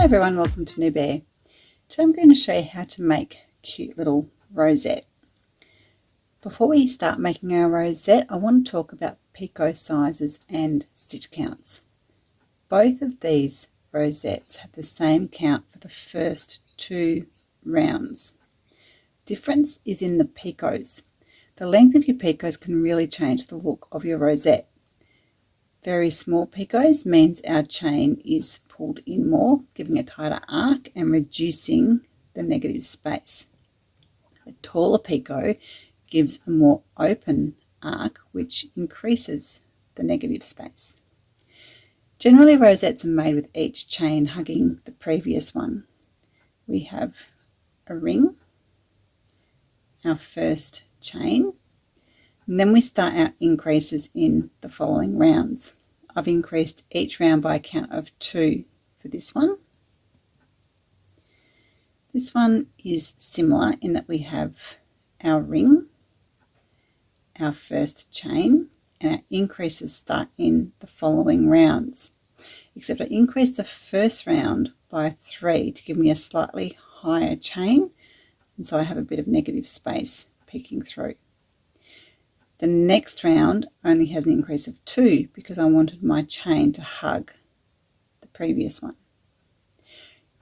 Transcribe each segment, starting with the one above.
everyone, welcome to New Bear. Today I'm going to show you how to make a cute little rosette. Before we start making our rosette, I want to talk about picot sizes and stitch counts. Both of these rosettes have the same count for the first 2 rounds. Difference is in the picots. The length of your picots can really change the look of your rosette. Very small picots means our chain is pulled in more, giving a tighter arc and reducing the negative space. The taller picot gives a more open arc, which increases the negative space. Generally, rosettes are made with each chain hugging the previous one. We have a ring, our first chain, and then we start our increases in the following rounds. I've increased each round by a count of 2 for this one. This one is similar in that we have our ring, our first chain, and our increases start in the following rounds. Except I increased the first round by 3 to give me a slightly higher chain, and so I have a bit of negative space peeking through. The next round only has an increase of 2 because I wanted my chain to hug the previous one.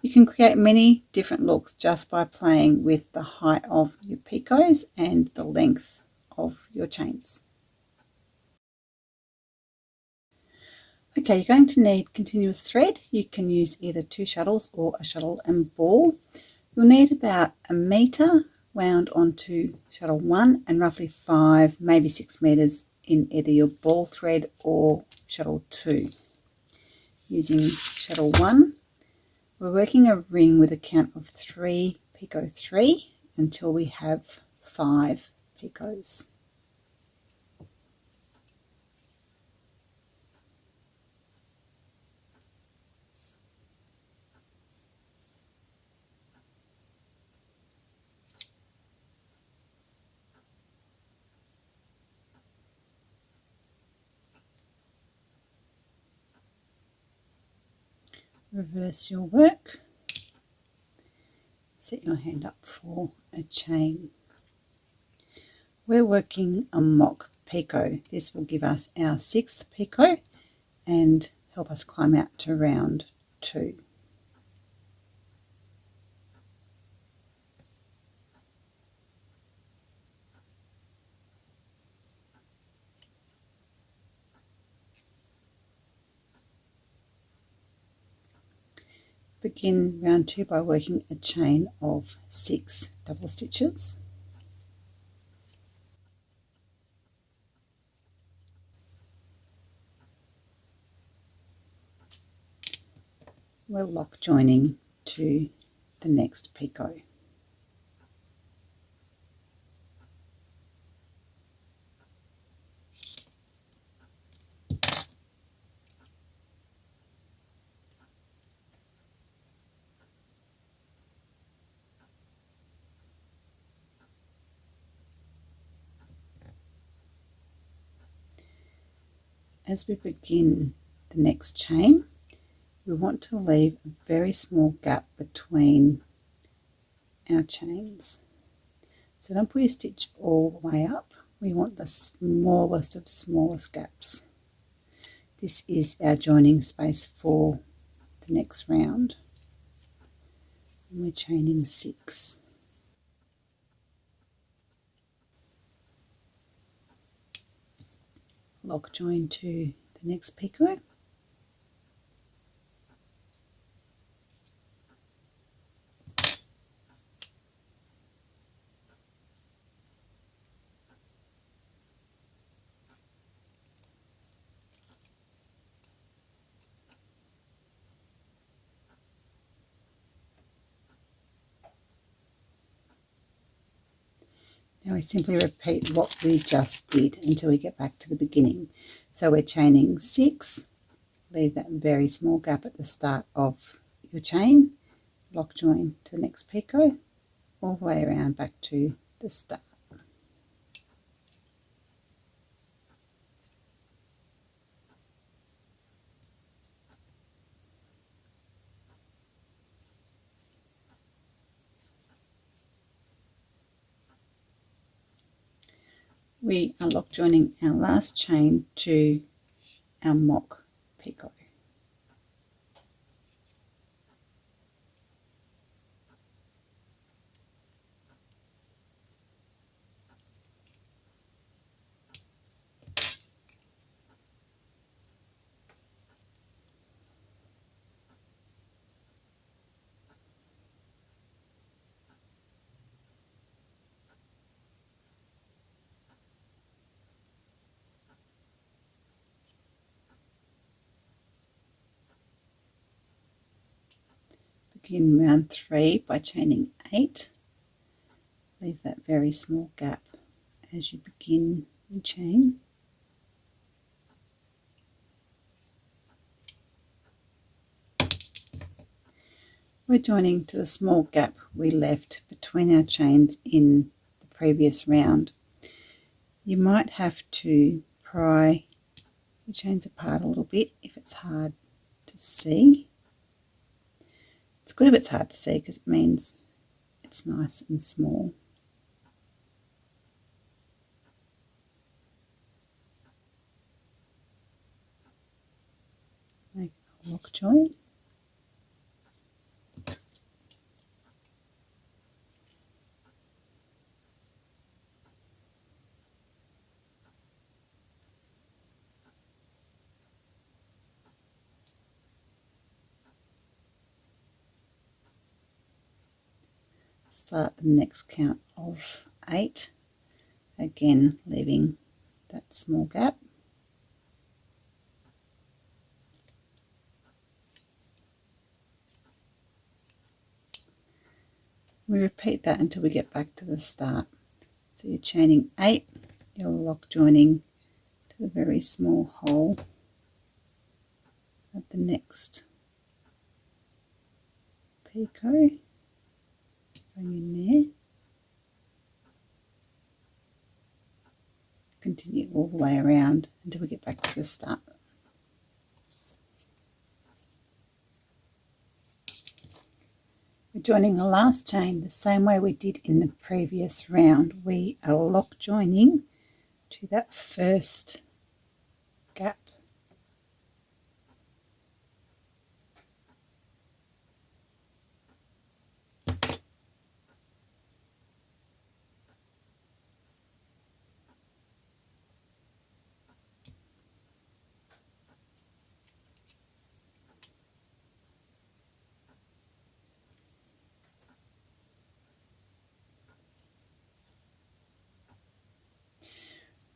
You can create many different looks just by playing with the height of your picots and the length of your chains. Okay, you're going to need continuous thread. You can use either 2 shuttles or a shuttle and ball. You'll need about 1 metre wound onto shuttle 1 and roughly 5, maybe 6 metres in either your ball thread or shuttle 2. Using shuttle 1, we're working a ring with a count of 3 picot 3 until we have 5 picots. Reverse your work, set your hand up for a chain. We're working a mock picot. This will give us our 6th picot and help us climb out to round 2. Begin round 2 by working a chain of 6 double stitches. We're lock joining to the next picot. As we begin the next chain, we want to leave a very small gap between our chains. So don't put your stitch all the way up. We want the smallest of smallest gaps. This is our joining space for the next round. And we're chaining 6. Lock join to the next picot. Now we simply repeat what we just did until we get back to the beginning. So we're chaining 6, leave that very small gap at the start of your chain, lock join to the next picot, all the way around back to the start. we are lock joining our last chain to our mock picot. Begin round 3 by chaining 8. Leave that very small gap as you begin your chain. We're joining to the small gap we left between our chains in the previous round. You might have to pry your chains apart a little bit if it's hard to see. It's good if it's hard to see because it means it's nice and small. Make a lock join. Start the next count of 8, again leaving that small gap. We repeat that until we get back to the start. So you're chaining 8, you're lock joining to the very small hole at the next picot. Bring in there. Continue all the way around until we get back to the start. We're joining the last chain the same way we did in the previous round. We are lock joining to that first gap.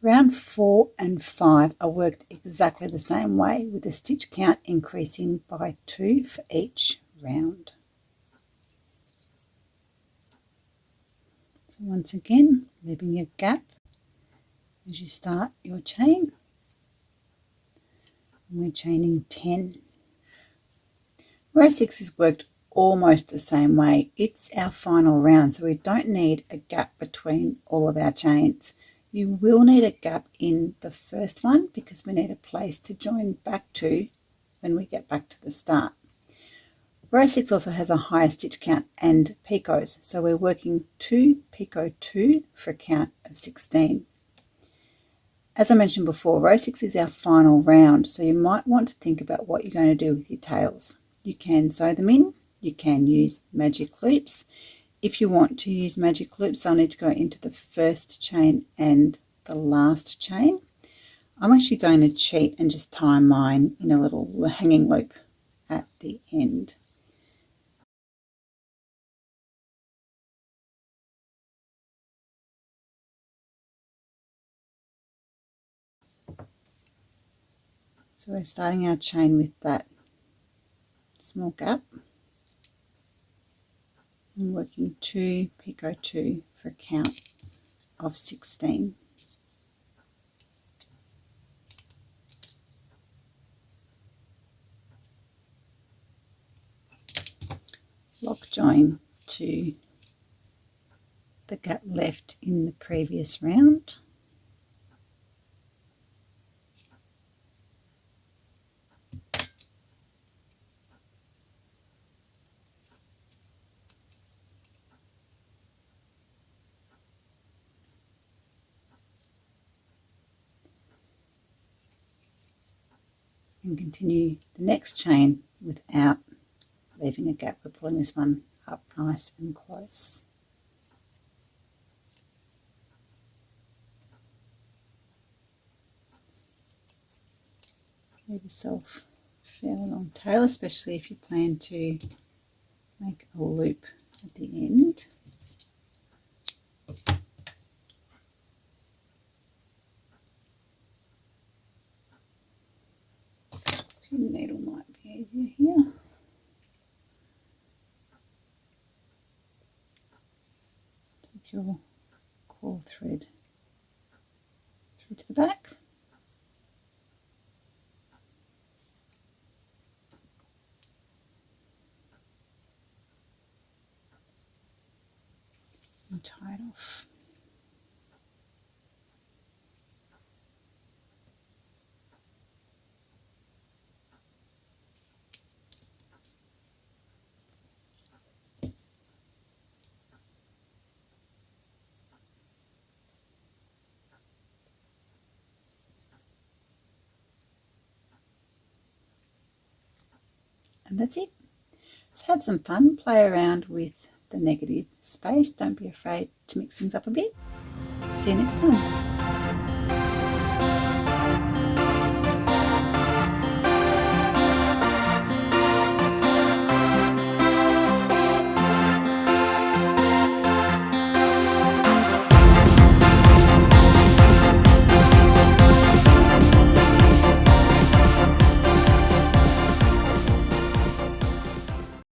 Round 4 and 5 are worked exactly the same way, with the stitch count increasing by 2 for each round. So once again, leaving a gap as you start your chain. And we're chaining 10. Row 6 is worked almost the same way. It's our final round, so we don't need a gap between all of our chains. You will need a gap in the first one because we need a place to join back to when we get back to the start. Row 6 also has a higher stitch count and picots, so we're working 2 picot 2 for a count of 16. As I mentioned before, row 6 is our final round, so you might want to think about what you're going to do with your tails. You can sew them in, you can use magic loops. If you want to use magic loops, they'll need to go into the first chain and the last chain. I'm actually going to cheat and just tie mine in a little hanging loop at the end. So we're starting our chain with that small gap and working 2 picot 2 for a count of 16. Lock join to the gap left in the previous round. and continue the next chain without leaving a gap. We're pulling this one up nice and close. Leave yourself a fairly long tail, especially if you plan to make a loop at the end. Your needle might be easier here. Take your core thread through to the back. And tie it off. And that's it. So have some fun, play around with the negative space. Don't be afraid to mix things up a bit. See you next time.